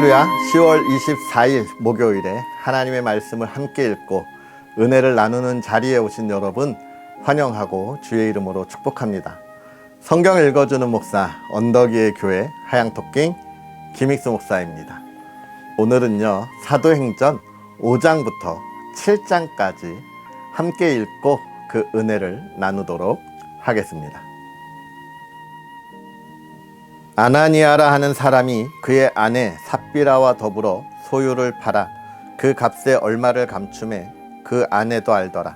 할렐루야. 10월 24일 목요일에 하나님의 말씀을 함께 읽고 은혜를 나누는 자리에 오신 여러분 환영하고 주의 이름으로 축복합니다. 성경 읽어주는 목사 언덕위의 교회 하양토킹 김익수 목사입니다. 오늘은요 사도행전 5장부터 7장까지 함께 읽고 그 은혜를 나누도록 하겠습니다. 아나니아라 하는 사람이 그의 아내 삽비라와 더불어 소유를 팔아 그 값에 얼마를 감춤해 그 아내도 알더라.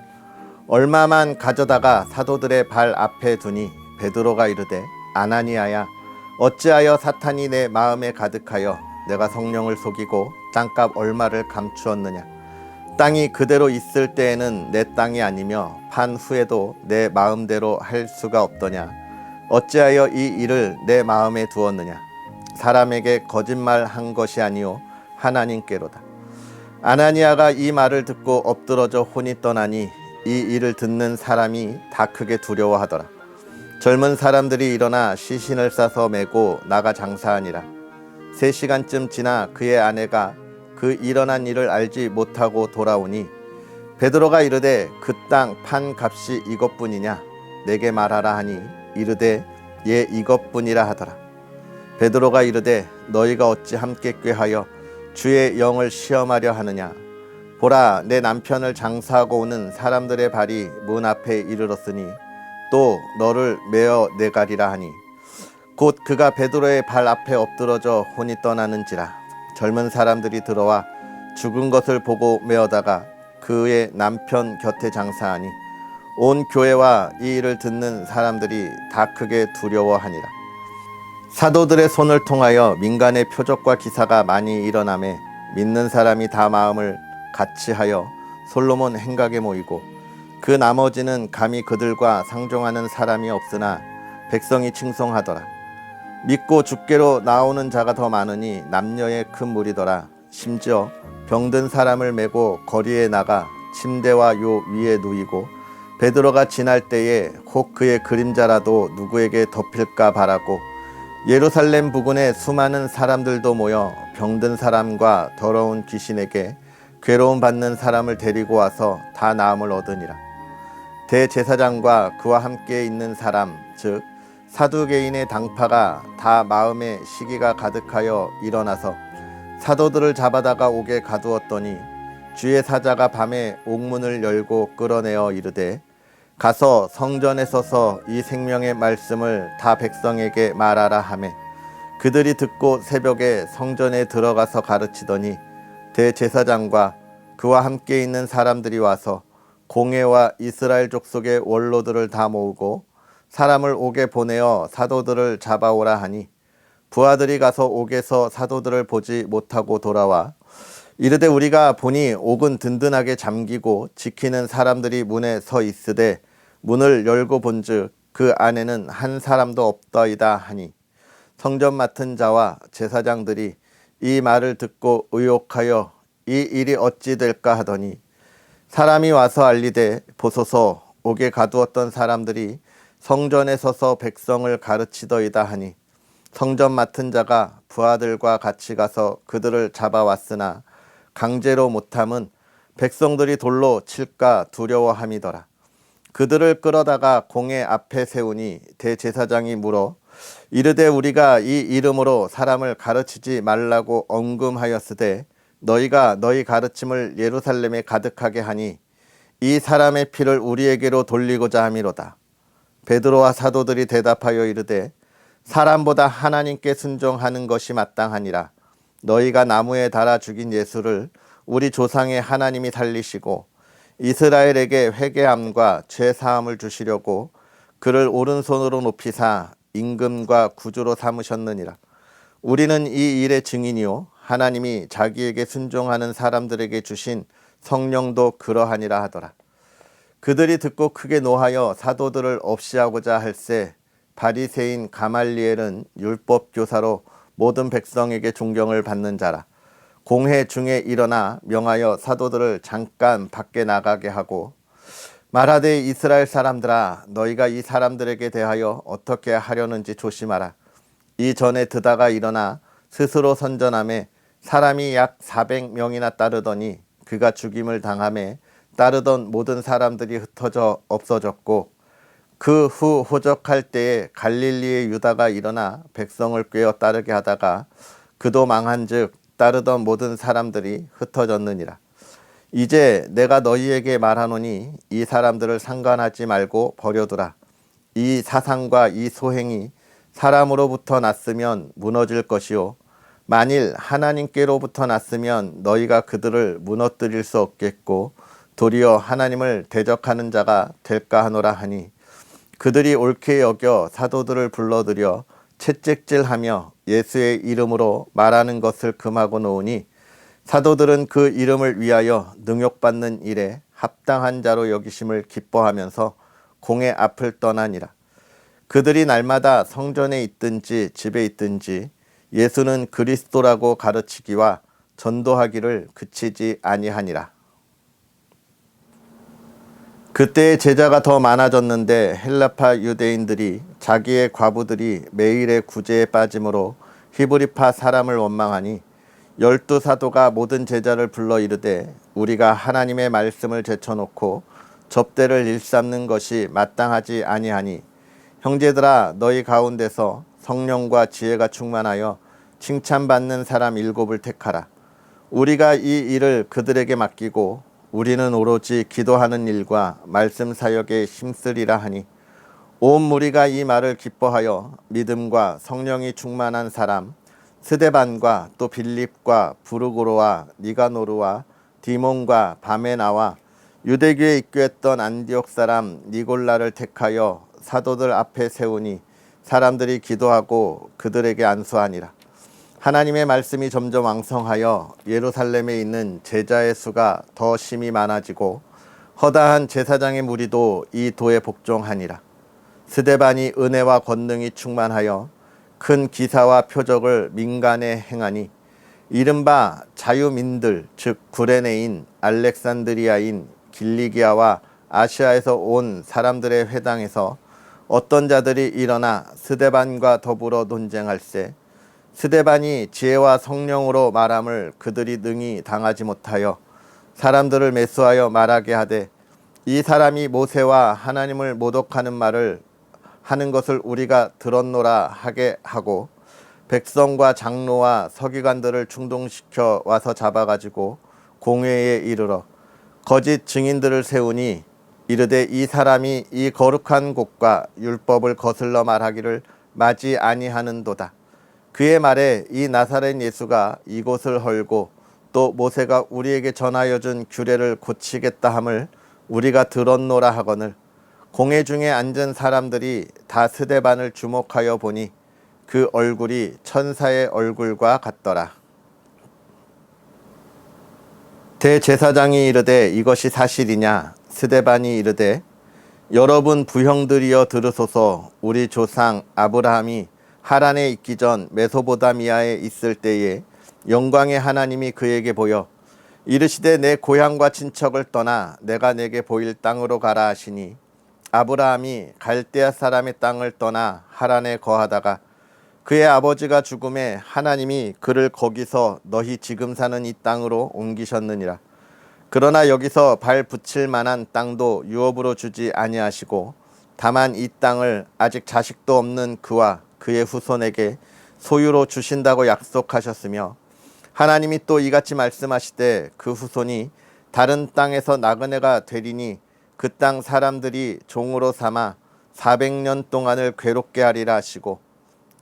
얼마만 가져다가 사도들의 발 앞에 두니 베드로가 이르되 아나니아야 어찌하여 사탄이 내 마음에 가득하여 내가 성령을 속이고 땅값 얼마를 감추었느냐. 땅이 그대로 있을 때에는 내 땅이 아니며 판 후에도 내 마음대로 할 수가 없더냐. 어찌하여 이 일을 내 마음에 두었느냐. 사람에게 거짓말한 것이 아니요 하나님께로다. 아나니아가 이 말을 듣고 엎드러져 혼이 떠나니 이 일을 듣는 사람이 다 크게 두려워하더라. 젊은 사람들이 일어나 시신을 싸서 메고 나가 장사하니라. 3시간쯤 지나 그의 아내가 그 일어난 일을 알지 못하고 돌아오니 베드로가 이르되 그 땅 판 값이 이것뿐이냐. 내게 말하라 하니 이르되 예 이것뿐이라 하더라. 베드로가 이르되 너희가 어찌 함께 꾀하여 주의 영을 시험하려 하느냐. 보라 내 남편을 장사하고 오는 사람들의 발이 문 앞에 이르렀으니 또 너를 메어 내가리라 하니 곧 그가 베드로의 발 앞에 엎드러져 혼이 떠나는지라. 젊은 사람들이 들어와 죽은 것을 보고 메어다가 그의 남편 곁에 장사하니 온 교회와 이 일을 듣는 사람들이 다 크게 두려워하니라. 사도들의 손을 통하여 민간의 표적과 기사가 많이 일어나매 믿는 사람이 다 마음을 같이하여 솔로몬 행각에 모이고 그 나머지는 감히 그들과 상종하는 사람이 없으나 백성이 칭송하더라. 믿고 주께로 나오는 자가 더 많으니 남녀의 큰 무리더라. 심지어 병든 사람을 메고 거리에 나가 침대와 요 위에 누이고 베드로가 지날 때에 혹 그의 그림자라도 누구에게 덮일까 바라고 예루살렘 부근에 수많은 사람들도 모여 병든 사람과 더러운 귀신에게 괴로움 받는 사람을 데리고 와서 다 나음을 얻으니라. 대제사장과 그와 함께 있는 사람 즉 사두개인의 당파가 다 마음에 시기가 가득하여 일어나서 사도들을 잡아다가 옥에 가두었더니 주의 사자가 밤에 옥문을 열고 끌어내어 이르되 가서 성전에 서서 이 생명의 말씀을 다 백성에게 말하라 하매 그들이 듣고 새벽에 성전에 들어가서 가르치더니 대제사장과 그와 함께 있는 사람들이 와서 공회와 이스라엘 족속의 원로들을 다 모으고 사람을 옥에 보내어 사도들을 잡아오라 하니 부하들이 가서 옥에서 사도들을 보지 못하고 돌아와 이르되 우리가 보니 옥은 든든하게 잠기고 지키는 사람들이 문에 서 있으되 문을 열고 본즉 그 안에는 한 사람도 없더이다 하니 성전 맡은 자와 제사장들이 이 말을 듣고 의혹하여 이 일이 어찌 될까 하더니 사람이 와서 알리되 보소서 옥에 가두었던 사람들이 성전에 서서 백성을 가르치더이다 하니 성전 맡은 자가 부하들과 같이 가서 그들을 잡아왔으나 강제로 못함은 백성들이 돌로 칠까 두려워함이더라. 그들을 끌어다가 공회 앞에 세우니 대제사장이 물어 이르되 우리가 이 이름으로 사람을 가르치지 말라고 엄금하였으되 너희가 너희 가르침을 예루살렘에 가득하게 하니 이 사람의 피를 우리에게로 돌리고자 함이로다. 베드로와 사도들이 대답하여 이르되 사람보다 하나님께 순종하는 것이 마땅하니라. 너희가 나무에 달아 죽인 예수를 우리 조상의 하나님이 살리시고 이스라엘에게 회개함과 죄사함을 주시려고 그를 오른손으로 높이사 임금과 구주로 삼으셨느니라. 우리는 이 일의 증인이요 하나님이 자기에게 순종하는 사람들에게 주신 성령도 그러하니라 하더라. 그들이 듣고 크게 노하여 사도들을 없이하고자 할세 바리새인 가말리엘은 율법 교사로 모든 백성에게 존경을 받는 자라. 공회 중에 일어나 명하여 사도들을 잠깐 밖에 나가게 하고 말하되 이스라엘 사람들아 너희가 이 사람들에게 대하여 어떻게 하려는지 조심하라. 이전에 드다가 일어나 스스로 선전하며 사람이 약 400명이나 따르더니 그가 죽임을 당함에 따르던 모든 사람들이 흩어져 없어졌고, 그 후 호적할 때에 갈릴리의 유다가 일어나 백성을 꾀어 따르게 하다가 그도 망한즉 따르던 모든 사람들이 흩어졌느니라. 이제 내가 너희에게 말하노니 이 사람들을 상관하지 말고 버려두라. 이 사상과 이 소행이 사람으로부터 났으면 무너질 것이요, 만일 하나님께로부터 났으면 너희가 그들을 무너뜨릴 수 없겠고 도리어 하나님을 대적하는 자가 될까 하노라 하니, 그들이 옳게 여겨 사도들을 불러들여 채찍질하며 예수의 이름으로 말하는 것을 금하고 놓으니, 사도들은 그 이름을 위하여 능욕받는 일에 합당한 자로 여기심을 기뻐하면서 공의 앞을 떠나니라. 그들이 날마다 성전에 있든지 집에 있든지 예수는 그리스도라고 가르치기와 전도하기를 그치지 아니하니라. 그때의 제자가 더 많아졌는데 헬라파 유대인들이 자기의 과부들이 매일의 구제에 빠짐으로 히브리파 사람을 원망하니, 12사도가 모든 제자를 불러 이르되 우리가 하나님의 말씀을 제쳐놓고 접대를 일삼는 것이 마땅하지 아니하니, 형제들아 너희 가운데서 성령과 지혜가 충만하여 칭찬받는 사람 7을 택하라. 우리가 이 일을 그들에게 맡기고 우리는 오로지 기도하는 일과 말씀 사역에 힘쓰리라 하니, 온 무리가 이 말을 기뻐하여 믿음과 성령이 충만한 사람 스데반과 또 빌립과 부르고로와 니가노르와 디몬과 바메나와 유대교에 입교했던 안디옥 사람 니골라를 택하여 사도들 앞에 세우니, 사람들이 기도하고 그들에게 안수하니라. 하나님의 말씀이 점점 왕성하여 예루살렘에 있는 제자의 수가 더 심히 많아지고 허다한 제사장의 무리도 이 도에 복종하니라. 스데반이 은혜와 권능이 충만하여 큰 기사와 표적을 민간에 행하니, 이른바 자유민들 즉 구레네인, 알렉산드리아인, 길리기아와 아시아에서 온 사람들의 회당에서 어떤 자들이 일어나 스데반과 더불어 논쟁할세, 스데반이 지혜와 성령으로 말함을 그들이 능히 당하지 못하여 사람들을 매수하여 말하게 하되, 이 사람이 모세와 하나님을 모독하는 말을 하는 것을 우리가 들었노라 하게 하고, 백성과 장로와 서기관들을 충동시켜 와서 잡아가지고 공회에 이르러 거짓 증인들을 세우니, 이르되 이 사람이 이 거룩한 곳과 율법을 거슬러 말하기를 마지 아니하는도다. 그의 말에 이 나사렛 예수가 이곳을 헐고 또 모세가 우리에게 전하여 준 규례를 고치겠다 함을 우리가 들었노라 하거늘, 공회 중에 앉은 사람들이 다 스데반을 주목하여 보니 그 얼굴이 천사의 얼굴과 같더라. 대제사장이 이르되 이것이 사실이냐? 스데반이 이르되 여러분 부형들이여 들으소서. 우리 조상 아브라함이 하란에 있기 전 메소보다미아에 있을 때에 영광의 하나님이 그에게 보여 이르시되 내 고향과 친척을 떠나 내가 내게 보일 땅으로 가라 하시니, 아브라함이 갈대아 사람의 땅을 떠나 하란에 거하다가 그의 아버지가 죽음에 하나님이 그를 거기서 너희 지금 사는 이 땅으로 옮기셨느니라. 그러나 여기서 발 붙일 만한 땅도 유업으로 주지 아니하시고, 다만 이 땅을 아직 자식도 없는 그와 그의 후손에게 소유로 주신다고 약속하셨으며, 하나님이 또 이같이 말씀하시되 그 후손이 다른 땅에서 나그네가 되리니 그 땅 사람들이 종으로 삼아 400년 동안을 괴롭게 하리라 하시고,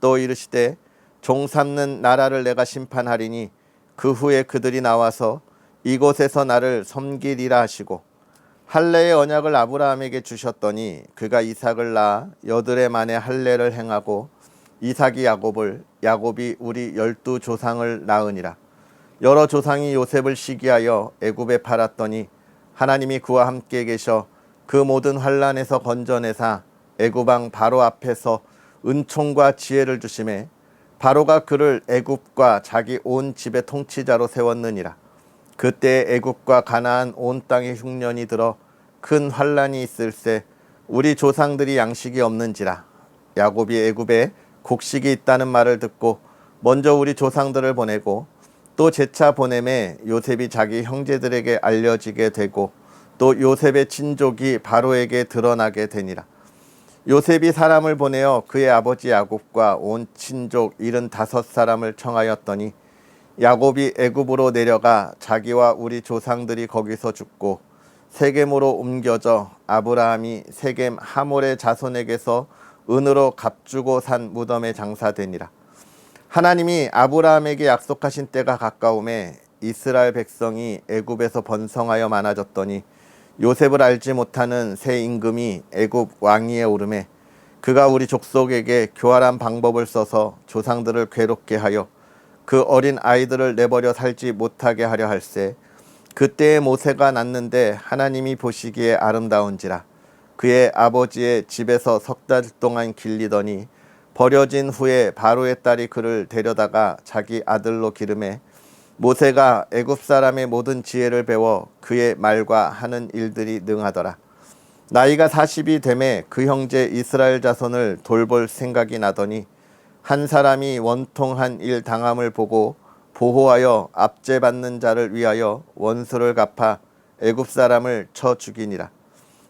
또 이르시되 종 삼는 나라를 내가 심판하리니 그 후에 그들이 나와서 이곳에서 나를 섬기리라 하시고, 할례의 언약을 아브라함에게 주셨더니 그가 이삭을 낳아 여드레 만에 할례를 행하고 이삭이 야곱을, 야곱이 우리 12조상을 낳으니라. 여러 조상이 요셉을 시기하여 애굽에 팔았더니 하나님이 그와 함께 계셔 그 모든 환난에서 건져내사 애굽 왕 바로 앞에서 은총과 지혜를 주심에, 바로가 그를 애굽과 자기 온 집의 통치자로 세웠느니라. 그때 애굽과 가나안 온 땅에 흉년이 들어 큰 환난이 있을세 우리 조상들이 양식이 없는지라. 야곱이 애굽에 곡식이 있다는 말을 듣고 먼저 우리 조상들을 보내고 또 재차 보냄에 요셉이 자기 형제들에게 알려지게 되고 또 요셉의 친족이 바로에게 드러나게 되니라. 요셉이 사람을 보내어 그의 아버지 야곱과 온 친족 75사람을 청하였더니 야곱이 애굽으로 내려가 자기와 우리 조상들이 거기서 죽고 세겜으로 옮겨져 아브라함이 세겜 하몰의 자손에게서 은으로 값주고 산 무덤에 장사되니라. 하나님이 아브라함에게 약속하신 때가 가까움에 이스라엘 백성이 애굽에서 번성하여 많아졌더니 요셉을 알지 못하는 새 임금이 애굽 왕위에 오르매 그가 우리 족속에게 교활한 방법을 써서 조상들을 괴롭게 하여 그 어린 아이들을 내버려 살지 못하게 하려 할세. 그때에 모세가 낳는데 하나님이 보시기에 아름다운지라. 그의 아버지의 집에서 석 달 동안 길리더니 버려진 후에 바로의 딸이 그를 데려다가 자기 아들로 기르매 모세가 애굽 사람의 모든 지혜를 배워 그의 말과 하는 일들이 능하더라. 나이가 40이 되매 그 형제 이스라엘 자손을 돌볼 생각이 나더니 한 사람이 원통한 일 당함을 보고 보호하여 압제받는 자를 위하여 원수를 갚아 애굽 사람을 쳐 죽이니라.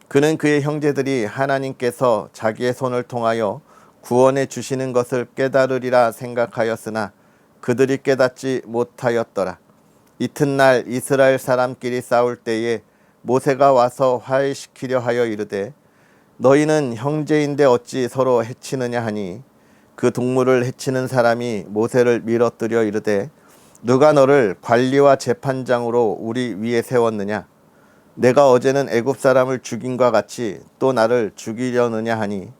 그는 그의 형제들이 하나님께서 자기의 손을 통하여 구원해 주시는 것을 깨달으리라 생각하였으나 그들이 깨닫지 못하였더라. 이튿날 이스라엘 사람끼리 싸울 때에 모세가 와서 화해시키려 하여 이르되 너희는 형제인데 어찌 서로 해치느냐 하니 그 동물을 해치는 사람이 모세를 밀어뜨려 이르되 누가 너를 관리와 재판장으로 우리 위에 세웠느냐? 내가 어제는 애굽 사람을 죽인과 같이 또 나를 죽이려느냐 하니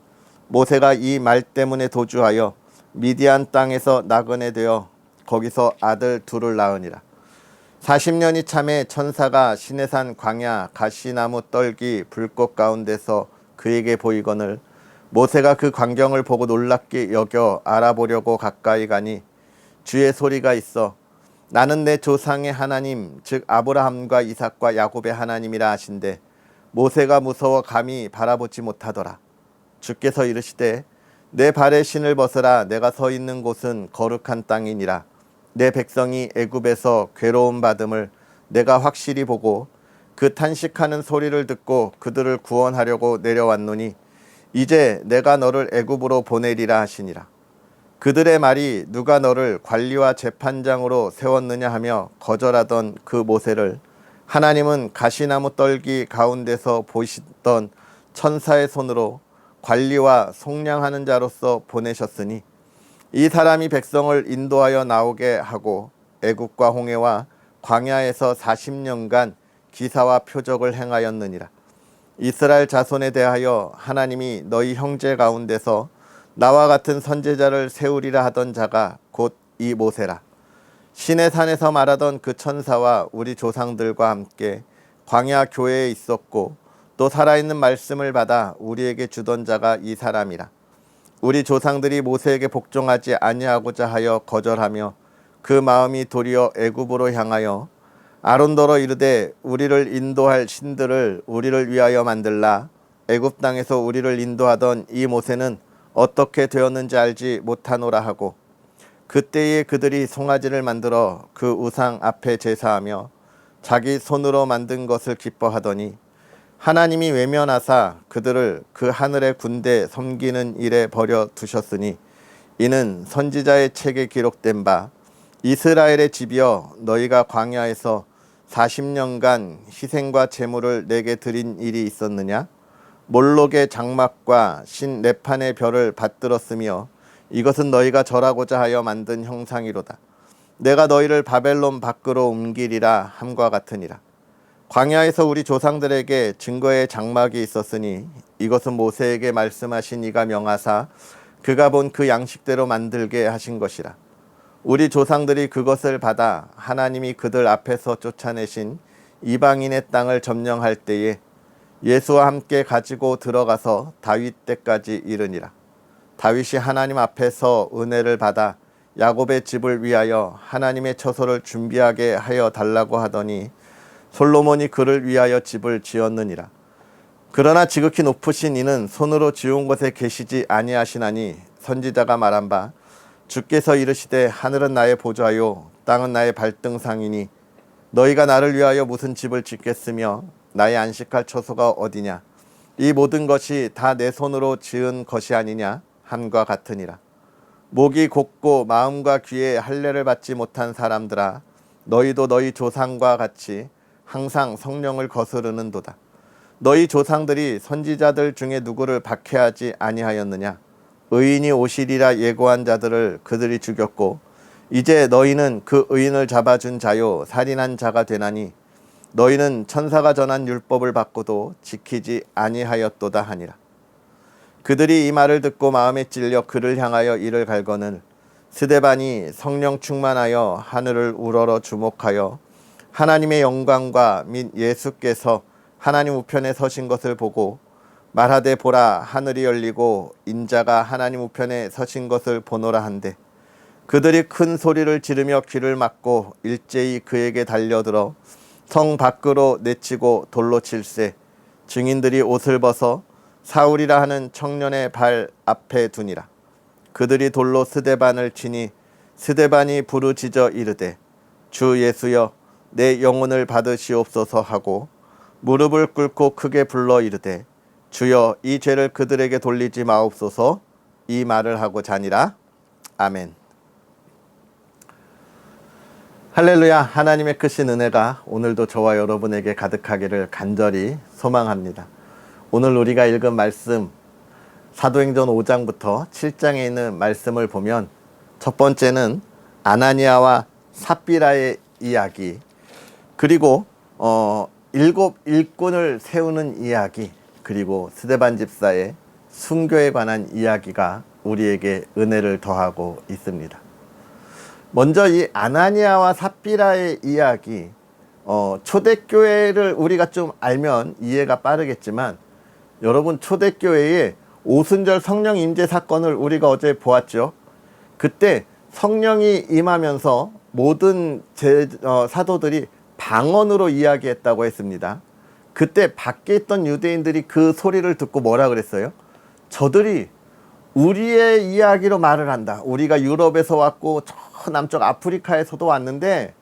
모세가 이 말 때문에 도주하여 미디안 땅에서 나그네 되어 거기서 아들 둘을 낳으니라. 40년이 참에 천사가 시내산 광야 가시나무 떨기 불꽃 가운데서 그에게 보이거늘 모세가 그 광경을 보고 놀랍게 여겨 알아보려고 가까이 가니 주의 소리가 있어 나는 내 조상의 하나님 즉 아브라함과 이삭과 야곱의 하나님이라 하신대 모세가 무서워 감히 바라보지 못하더라. 주께서 이르시되 내 발에 신을 벗으라. 내가 서 있는 곳은 거룩한 땅이니라. 내 백성이 애굽에서 괴로움 받음을 내가 확실히 보고 그 탄식하는 소리를 듣고 그들을 구원하려고 내려왔노니 이제 내가 너를 애굽으로 보내리라 하시니라. 그들의 말이 누가 너를 관리와 재판장으로 세웠느냐 하며 거절하던 그 모세를 하나님은 가시나무 떨기 가운데서 보시던 천사의 손으로 관리와 속량하는 자로서 보내셨으니 이 사람이 백성을 인도하여 나오게 하고 애굽과 홍해와 광야에서 40년간 기사와 표적을 행하였느니라. 이스라엘 자손에 대하여 하나님이 너희 형제 가운데서 나와 같은 선제자를 세우리라 하던 자가 곧 이 모세라. 시내산에서 말하던 그 천사와 우리 조상들과 함께 광야 교회에 있었고 또 살아있는 말씀을 받아 우리에게 주던 자가 이 사람이라. 우리 조상들이 모세에게 복종하지 아니하고자 하여 거절하며 그 마음이 도리어 애굽으로 향하여 아론더러 이르되 우리를 인도할 신들을 우리를 위하여 만들라. 애굽 땅에서 우리를 인도하던 이 모세는 어떻게 되었는지 알지 못하노라 하고 그때에 그들이 송아지를 만들어 그 우상 앞에 제사하며 자기 손으로 만든 것을 기뻐하더니 하나님이 외면하사 그들을 그 하늘의 군대 섬기는 일에 버려 두셨으니 이는 선지자의 책에 기록된 바 이스라엘의 집이여 너희가 광야에서 40년간 희생과 제물을 내게 드린 일이 있었느냐? 몰록의 장막과 신 레판의 별을 받들었으며 이것은 너희가 절하고자 하여 만든 형상이로다. 내가 너희를 바벨론 밖으로 옮기리라 함과 같으니라. 광야에서 우리 조상들에게 증거의 장막이 있었으니 이것은 모세에게 말씀하신 이가 명하사 그가 본 그 양식대로 만들게 하신 것이라. 우리 조상들이 그것을 받아 하나님이 그들 앞에서 쫓아내신 이방인의 땅을 점령할 때에 예수와 함께 가지고 들어가서 다윗 때까지 이르니라. 다윗이 하나님 앞에서 은혜를 받아 야곱의 집을 위하여 하나님의 처소를 준비하게 하여 달라고 하더니 솔로몬이 그를 위하여 집을 지었느니라. 그러나 지극히 높으신 이는 손으로 지은 곳에 계시지 아니하시나니 선지자가 말한 바 주께서 이르시되 하늘은 나의 보좌요 땅은 나의 발등상이니 너희가 나를 위하여 무슨 집을 짓겠으며 나의 안식할 처소가 어디냐. 이 모든 것이 다 내 손으로 지은 것이 아니냐 함과 같으니라. 목이 곧고 마음과 귀에 할례를 받지 못한 사람들아, 너희도 너희 조상과 같이 항상 성령을 거스르는도다. 너희 조상들이 선지자들 중에 누구를 박해하지 아니하였느냐. 의인이 오시리라 예고한 자들을 그들이 죽였고 이제 너희는 그 의인을 잡아준 자요 살인한 자가 되나니 너희는 천사가 전한 율법을 받고도 지키지 아니하였도다 하니라. 그들이 이 말을 듣고 마음에 찔려 그를 향하여 이를 갈거늘 스데반이 성령 충만하여 하늘을 우러러 주목하여 하나님의 영광과 및 예수께서 하나님 우편에 서신 것을 보고 말하되 보라 하늘이 열리고 인자가 하나님 우편에 서신 것을 보노라 한데 그들이 큰 소리를 지르며 귀를 막고 일제히 그에게 달려들어 성 밖으로 내치고 돌로 칠세 증인들이 옷을 벗어 사울이라 하는 청년의 발 앞에 두니라. 그들이 돌로 스데반을 치니 스데반이 부르짖어 이르되 주 예수여 내 영혼을 받으시옵소서 하고 무릎을 꿇고 크게 불러 이르되 주여 이 죄를 그들에게 돌리지 마옵소서. 이 말을 하고 자니라. 아멘. 할렐루야. 하나님의 크신 은혜가 오늘도 저와 여러분에게 가득하기를 간절히 소망합니다. 오늘 우리가 읽은 말씀 사도행전 5장부터 7장에 있는 말씀을 보면 첫 번째는 아나니아와 삽비라의 이야기, 그리고 7 일꾼을 세우는 이야기, 그리고 스데반 집사의 순교에 관한 이야기가 우리에게 은혜를 더하고 있습니다. 먼저 이 아나니아와 삽비라의 이야기, 초대교회를 우리가 좀 알면 이해가 빠르겠지만 여러분, 초대교회의 오순절 성령 임재 사건을 우리가 어제 보았죠. 그때 성령이 임하면서 모든 사도들이 방언으로 이야기했다고 했습니다. 그때 밖에 있던 유대인들이 그 소리를 듣고 뭐라 그랬어요? 저들이 우리의 이야기로 말을 한다. 우리가 유럽에서 왔고 저 남쪽 아프리카에서도 왔는데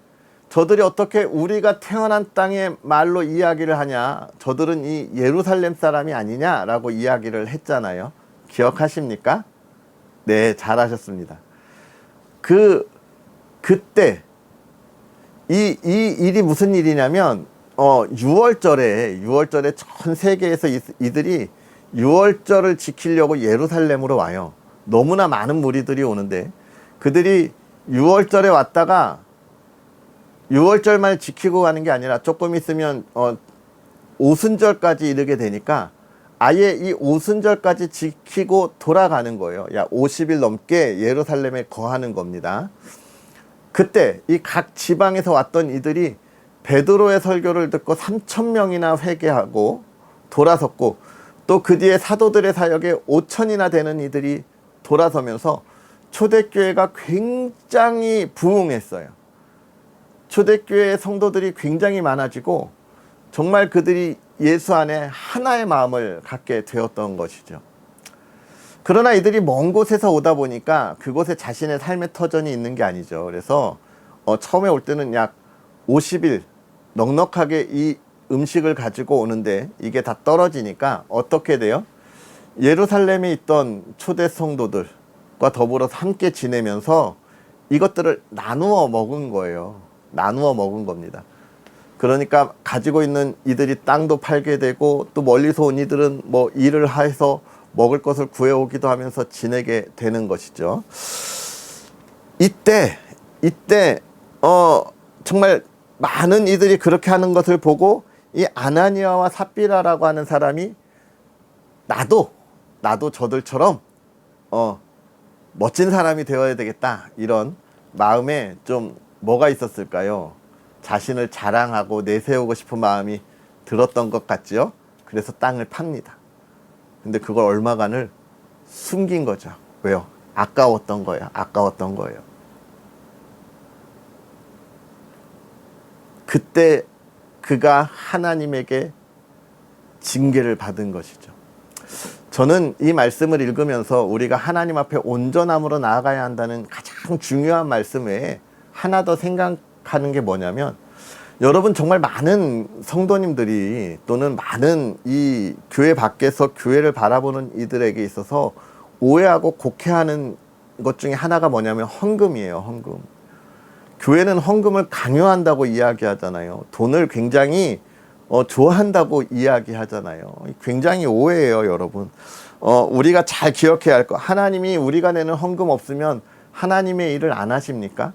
저들이 어떻게 우리가 태어난 땅의 말로 이야기를 하냐. 저들은 이 예루살렘 사람이 아니냐라고 이야기를 했잖아요. 기억하십니까? 네, 잘하셨습니다. 그때 이 일이 무슨 일이냐면 6월절에 전 세계에서 이들이 6월절을 지키려고 예루살렘으로 와요. 너무나 많은 무리들이 오는데 그들이 6월절에 왔다가 6월절만 지키고 가는 게 아니라 조금 있으면 오순절까지 이르게 되니까 아예 이 오순절까지 지키고 돌아가는 거예요. 약 50일 넘게 예루살렘에 거하는 겁니다. 그때 이 각 지방에서 왔던 이들이 베드로의 설교를 듣고 3,000명이나 회개하고 돌아섰고 또 그 뒤에 사도들의 사역에 5,000이나 되는 이들이 돌아서면서 초대교회가 굉장히 부흥했어요. 초대교회 성도들이 굉장히 많아지고 정말 그들이 예수 안에 하나의 마음을 갖게 되었던 것이죠. 그러나 이들이 먼 곳에서 오다 보니까 그곳에 자신의 삶의 터전이 있는 게 아니죠. 그래서 처음에 올 때는 약 50일 넉넉하게 이 음식을 가지고 오는데 이게 다 떨어지니까 어떻게 돼요? 예루살렘에 있던 초대 성도들과 더불어 함께 지내면서 이것들을 나누어 먹은 거예요. 나누어 먹은 겁니다. 그러니까 가지고 있는 이들이 땅도 팔게 되고 또 멀리서 온 이들은 뭐 일을 해서 먹을 것을 구해오기도 하면서 지내게 되는 것이죠. 이때 정말 많은 이들이 그렇게 하는 것을 보고 이 아나니아와 삽비라라고 하는 사람이 나도 저들처럼 멋진 사람이 되어야 되겠다, 이런 마음에 좀 뭐가 있었을까요? 자신을 자랑하고 내세우고 싶은 마음이 들었던 것 같죠. 그래서 땅을 팝니다. 근데 그걸 얼마간을 숨긴 거죠. 왜요? 아까웠던 거예요. 그때 그가 하나님에게 징계를 받은 것이죠. 저는 이 말씀을 읽으면서 우리가 하나님 앞에 온전함으로 나아가야 한다는 가장 중요한 말씀 외에 하나 더 생각하는 게 뭐냐면, 여러분 정말 많은 성도님들이 또는 많은 이 교회 밖에서 교회를 바라보는 이들에게 있어서 오해하고 곡해하는 것 중에 하나가 뭐냐면 헌금이에요. 헌금. 교회는 헌금을 강요한다고 이야기하잖아요. 돈을 굉장히 좋아한다고 이야기하잖아요. 굉장히 오해예요, 여러분. 우리가 잘 기억해야 할 거. 하나님이 우리가 내는 헌금 없으면 하나님의 일을 안 하십니까?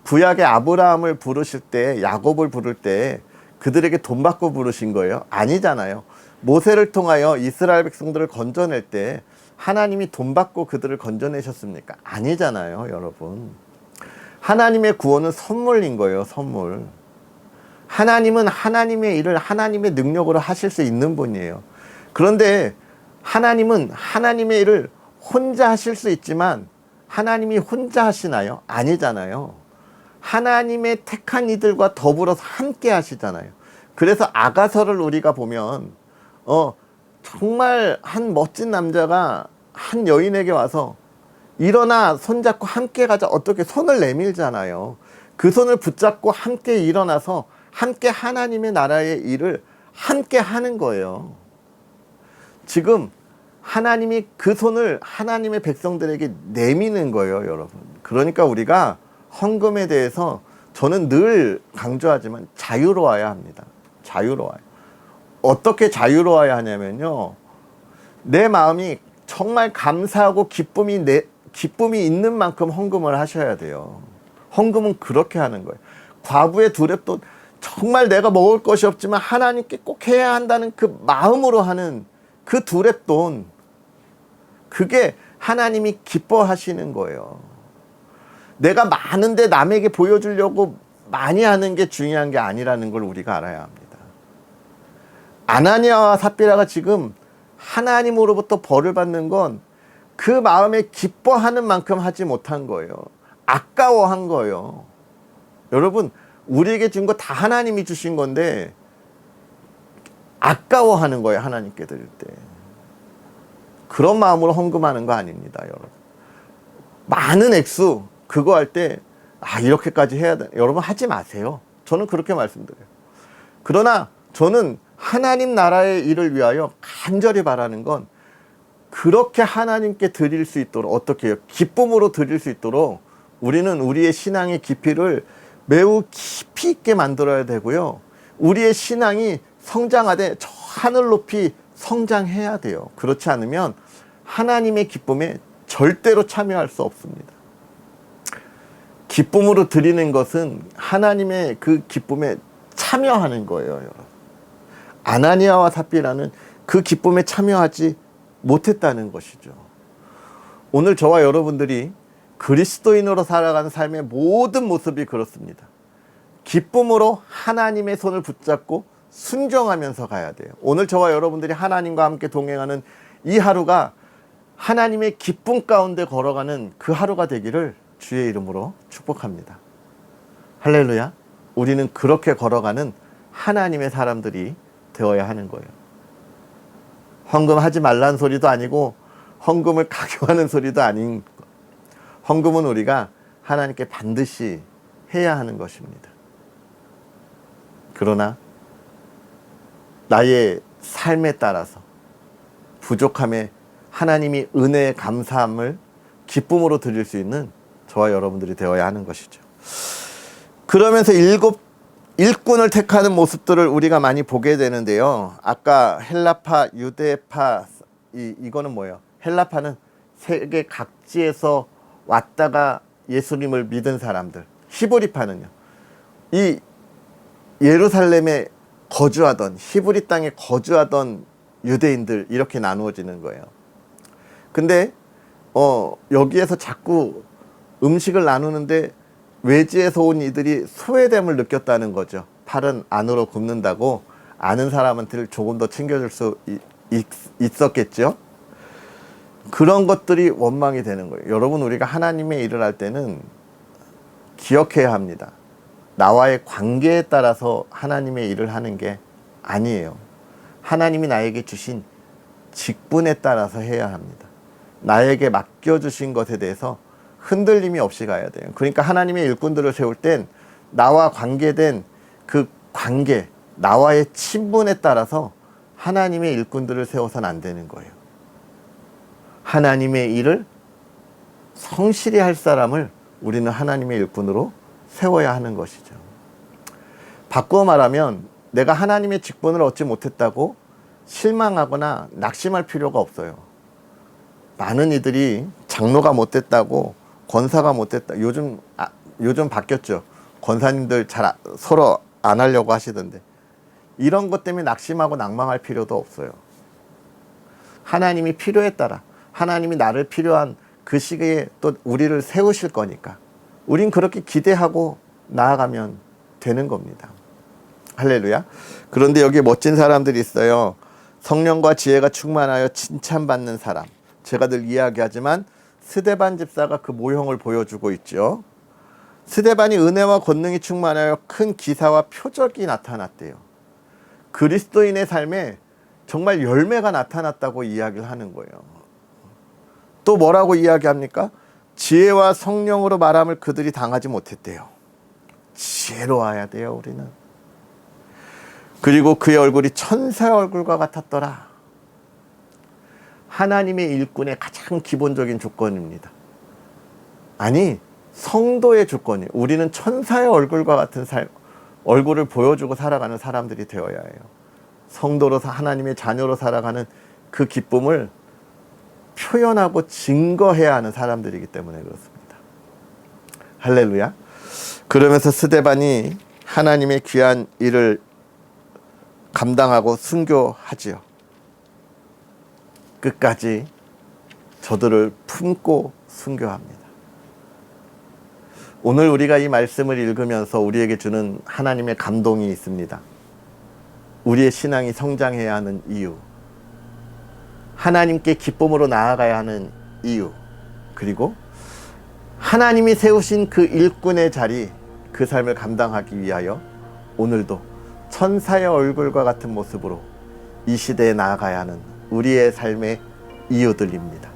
구약의 아브라함을 부르실 때, 야곱을 부를 때 그들에게 돈 받고 부르신 거예요? 아니잖아요. 모세를 통하여 이스라엘 백성들을 건져낼 때 하나님이 돈 받고 그들을 건져내셨습니까? 아니잖아요, 여러분. 하나님의 구원은 선물인 거예요, 선물. 하나님은 하나님의 일을 하나님의 능력으로 하실 수 있는 분이에요. 그런데 하나님은 하나님의 일을 혼자 하실 수 있지만 하나님이 혼자 하시나요? 아니잖아요. 하나님의 택한 이들과 더불어서 함께 하시잖아요. 그래서 아가서를 우리가 보면 정말 한 멋진 남자가 한 여인에게 와서 일어나 손잡고 함께 가자, 어떻게 손을 내밀잖아요. 그 손을 붙잡고 함께 일어나서 함께 하나님의 나라의 일을 함께 하는 거예요. 지금 하나님이 그 손을 하나님의 백성들에게 내미는 거예요, 여러분. 그러니까 우리가 헌금에 대해서 저는 늘 강조하지만 자유로워야 합니다. 자유로워요. 어떻게 자유로워야 하냐면요, 내 마음이 정말 감사하고 기쁨이 있는 만큼 헌금을 하셔야 돼요. 헌금은 그렇게 하는 거예요. 과부의 두랩돈, 정말 내가 먹을 것이 없지만 하나님께 꼭 해야 한다는 그 마음으로 하는 그 두랩돈, 그게 하나님이 기뻐하시는 거예요. 내가 많은데 남에게 보여주려고 많이 하는 게 중요한 게 아니라는 걸 우리가 알아야 합니다. 아나니아와 삽비라가 지금 하나님으로부터 벌을 받는 건 그 마음에 기뻐하는 만큼 하지 못한 거예요. 아까워한 거예요. 여러분, 우리에게 준 거 다 하나님이 주신 건데 아까워하는 거예요, 하나님께 드릴 때. 그런 마음으로 헌금하는 거 아닙니다, 여러분. 많은 액수 그거 할 때 이렇게까지 해야 돼, 여러분 하지 마세요. 저는 그렇게 말씀드려요. 그러나 저는 하나님 나라의 일을 위하여 간절히 바라는 건, 그렇게 하나님께 드릴 수 있도록, 어떻게 해요? 기쁨으로 드릴 수 있도록 우리는 우리의 신앙의 깊이를 매우 깊이 있게 만들어야 되고요, 우리의 신앙이 성장하되 저 하늘 높이 성장해야 돼요. 그렇지 않으면 하나님의 기쁨에 절대로 참여할 수 없습니다. 기쁨으로 드리는 것은 하나님의 그 기쁨에 참여하는 거예요, 여러분. 아나니아와 삽비라는 그 기쁨에 참여하지 못했다는 것이죠. 오늘 저와 여러분들이 그리스도인으로 살아가는 삶의 모든 모습이 그렇습니다. 기쁨으로 하나님의 손을 붙잡고 순종하면서 가야 돼요. 오늘 저와 여러분들이 하나님과 함께 동행하는 이 하루가 하나님의 기쁨 가운데 걸어가는 그 하루가 되기를 주의 이름으로 축복합니다. 할렐루야. 우리는 그렇게 걸어가는 하나님의 사람들이 되어야 하는 거예요. 헌금하지 말라는 소리도 아니고 헌금을 강요하는 소리도 아닌, 헌금은 우리가 하나님께 반드시 해야 하는 것입니다. 그러나 나의 삶에 따라서 부족함에 하나님이 은혜의 감사함을 기쁨으로 드릴 수 있는 저와 여러분들이 되어야 하는 것이죠. 그러면서 일꾼을 택하는 모습들을 우리가 많이 보게 되는데요. 아까 헬라파, 유대파, 이거는 뭐예요? 헬라파는 세계 각지에서 왔다가 예수님을 믿은 사람들. 히브리파는요, 이 예루살렘에 거주하던, 히브리 땅에 거주하던 유대인들, 이렇게 나누어지는 거예요. 근데 여기에서 자꾸 음식을 나누는데 외지에서 온 이들이 소외됨을 느꼈다는 거죠. 팔은 안으로 굽는다고 아는 사람한테 조금 더 챙겨줄 수 있었겠죠. 그런 것들이 원망이 되는 거예요. 여러분, 우리가 하나님의 일을 할 때는 기억해야 합니다. 나와의 관계에 따라서 하나님의 일을 하는 게 아니에요. 하나님이 나에게 주신 직분에 따라서 해야 합니다. 나에게 맡겨주신 것에 대해서 흔들림이 없이 가야 돼요. 그러니까 하나님의 일꾼들을 세울 땐 나와 관계된 그 관계, 나와의 친분에 따라서 하나님의 일꾼들을 세워서는 안 되는 거예요. 하나님의 일을 성실히 할 사람을 우리는 하나님의 일꾼으로 세워야 하는 것이죠. 바꾸어 말하면 내가 하나님의 직분을 얻지 못했다고 실망하거나 낙심할 필요가 없어요. 많은 이들이 장로가 못됐다고, 권사가 못됐다. 요즘 바뀌었죠. 권사님들 서로 안 하려고 하시던데. 이런 것 때문에 낙심하고 낭망할 필요도 없어요. 하나님이 필요에 따라, 하나님이 나를 필요한 그 시기에 또 우리를 세우실 거니까 우린 그렇게 기대하고 나아가면 되는 겁니다. 할렐루야. 그런데 여기 멋진 사람들이 있어요. 성령과 지혜가 충만하여 칭찬받는 사람. 제가 늘 이야기하지만 스데반 집사가 그 모형을 보여주고 있죠. 스데반이 은혜와 권능이 충만하여 큰 기사와 표적이 나타났대요. 그리스도인의 삶에 정말 열매가 나타났다고 이야기를 하는 거예요. 또 뭐라고 이야기합니까? 지혜와 성령으로 말함을 그들이 당하지 못했대요. 지혜로워야 돼요, 우리는. 그리고 그의 얼굴이 천사의 얼굴과 같았더라. 하나님의 일꾼의 가장 기본적인 조건입니다. 아니, 성도의 조건이에요. 우리는 천사의 얼굴과 같은 얼굴을 보여주고 살아가는 사람들이 되어야 해요. 성도로서 하나님의 자녀로 살아가는 그 기쁨을 표현하고 증거해야 하는 사람들이기 때문에 그렇습니다. 할렐루야. 그러면서 스데반이 하나님의 귀한 일을 감당하고 순교하지요. 끝까지 저들을 품고 순교합니다. 오늘 우리가 이 말씀을 읽으면서 우리에게 주는 하나님의 감동이 있습니다. 우리의 신앙이 성장해야 하는 이유, 하나님께 기쁨으로 나아가야 하는 이유, 그리고 하나님이 세우신 그 일꾼의 자리, 그 삶을 감당하기 위하여 오늘도 천사의 얼굴과 같은 모습으로 이 시대에 나아가야 하는 우리의 삶의 이유들입니다.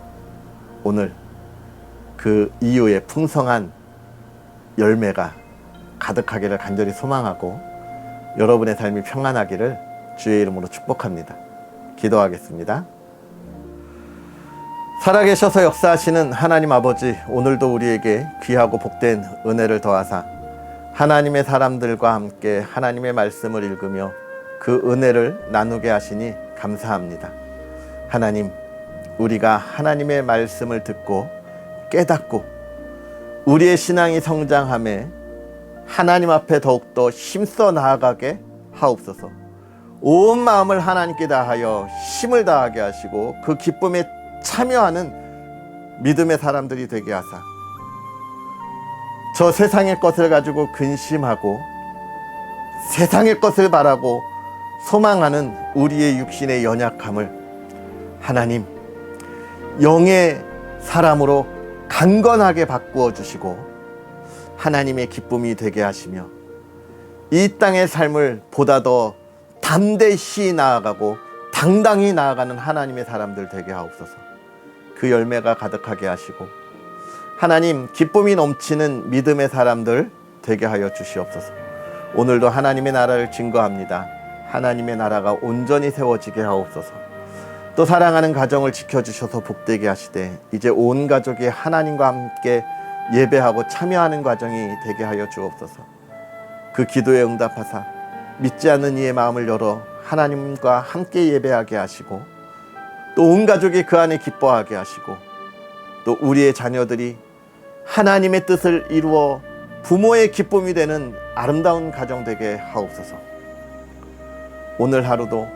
오늘 그 이유의 풍성한 열매가 가득하기를 간절히 소망하고 여러분의 삶이 평안하기를 주의 이름으로 축복합니다. 기도하겠습니다. 살아계셔서 역사하시는 하나님 아버지, 오늘도 우리에게 귀하고 복된 은혜를 더하사 하나님의 사람들과 함께 하나님의 말씀을 읽으며 그 은혜를 나누게 하시니 감사합니다. 하나님, 우리가 하나님의 말씀을 듣고 깨닫고 우리의 신앙이 성장함에 하나님 앞에 더욱더 힘써 나아가게 하옵소서. 온 마음을 하나님께 다하여 힘을 다하게 하시고 그 기쁨에 참여하는 믿음의 사람들이 되게 하사 저 세상의 것을 가지고 근심하고 세상의 것을 바라고 소망하는 우리의 육신의 연약함을 하나님 영의 사람으로 강건하게 바꾸어 주시고 하나님의 기쁨이 되게 하시며 이 땅의 삶을 보다 더 담대히 나아가고 당당히 나아가는 하나님의 사람들 되게 하옵소서. 그 열매가 가득하게 하시고 하나님 기쁨이 넘치는 믿음의 사람들 되게 하여 주시옵소서. 오늘도 하나님의 나라를 증거합니다. 하나님의 나라가 온전히 세워지게 하옵소서. 또 사랑하는 가정을 지켜주셔서 복되게 하시되 이제 온 가족이 하나님과 함께 예배하고 참여하는 과정이 되게 하여 주옵소서. 그 기도에 응답하사 믿지 않는 이의 마음을 열어 하나님과 함께 예배하게 하시고 또 온 가족이 그 안에 기뻐하게 하시고 또 우리의 자녀들이 하나님의 뜻을 이루어 부모의 기쁨이 되는 아름다운 가정 되게 하옵소서. 오늘 하루도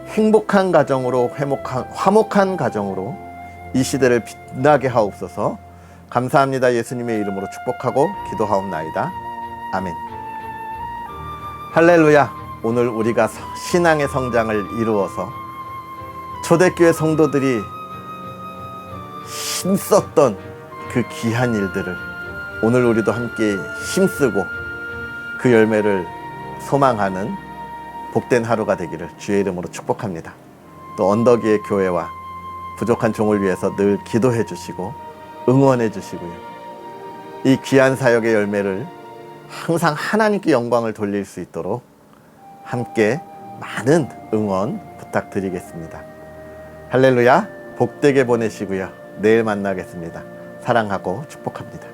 행복한 가정으로 화목한 가정으로 이 시대를 빛나게 하옵소서. 감사합니다. 예수님의 이름으로 축복하고 기도하옵나이다. 아멘. 할렐루야. 오늘 우리가 신앙의 성장을 이루어서 초대교회 성도들이 힘썼던 그 귀한 일들을 오늘 우리도 함께 힘쓰고 그 열매를 소망하는 복된 하루가 되기를 주의 이름으로 축복합니다. 또 언덕 위의 교회와 부족한 종을 위해서 늘 기도해 주시고 응원해 주시고요. 이 귀한 사역의 열매를 항상 하나님께 영광을 돌릴 수 있도록 함께 많은 응원 부탁드리겠습니다. 할렐루야, 복되게 보내시고요. 내일 만나겠습니다. 사랑하고 축복합니다.